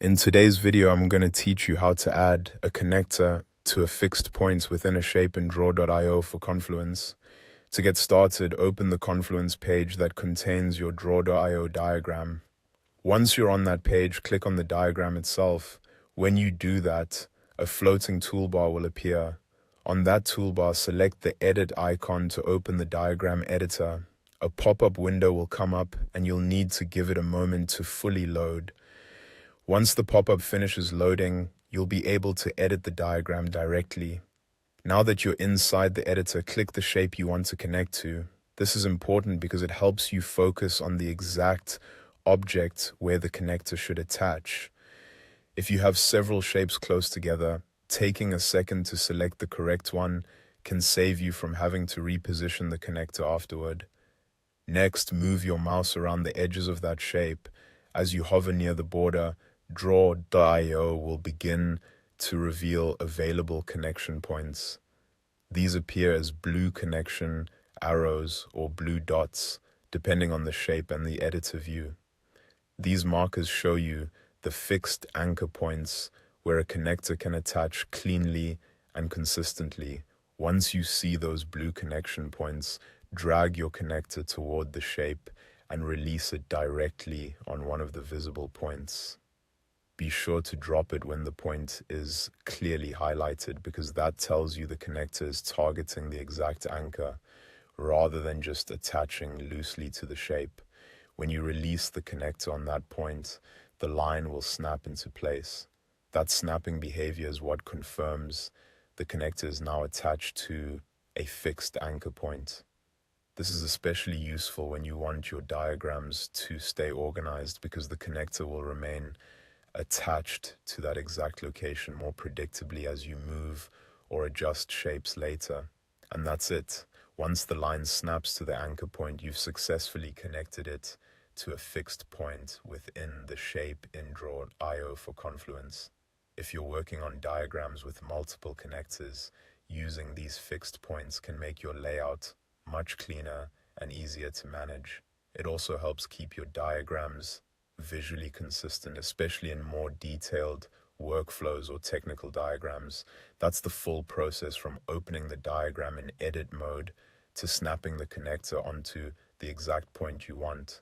In today's video, I'm going to teach you how to add a connector to a fixed point within a shape in draw.io for Confluence. To get started, open the Confluence page that contains your draw.io diagram. Once you're on that page, click on the diagram itself. When you do that, a floating toolbar will appear. On that toolbar, select the edit icon to open the diagram editor. A pop-up window will come up and you'll need to give it a moment to fully load. Once the pop-up finishes loading, you'll be able to edit the diagram directly. Now that you're inside the editor, click the shape you want to connect to. This is important because it helps you focus on the exact object where the connector should attach. If you have several shapes close together, taking a second to select the correct one can save you from having to reposition the connector afterward. Next, move your mouse around the edges of that shape. As you hover near the border, draw.io will begin to reveal available connection points. These appear as blue connection arrows or blue dots, depending on the shape and the editor view. These markers show you the fixed anchor points where a connector can attach cleanly and consistently. Once you see those blue connection points, drag your connector toward the shape and release it directly on one of the visible points. Be sure to drop it when the point is clearly highlighted because that tells you the connector is targeting the exact anchor rather than just attaching loosely to the shape. When you release the connector on that point, the line will snap into place. That snapping behavior is what confirms the connector is now attached to a fixed anchor point. This is especially useful when you want your diagrams to stay organized because the connector will remain attached to that exact location more predictably as you move or adjust shapes later. And that's it. Once the line snaps to the anchor point, you've successfully connected it to a fixed point within the shape in draw.io for Confluence. If you're working on diagrams with multiple connectors, using these fixed points can make your layout much cleaner and easier to manage. It also helps keep your diagrams visually consistent, especially in more detailed workflows or technical diagrams. That's the full process from opening the diagram in edit mode to snapping the connector onto the exact point you want.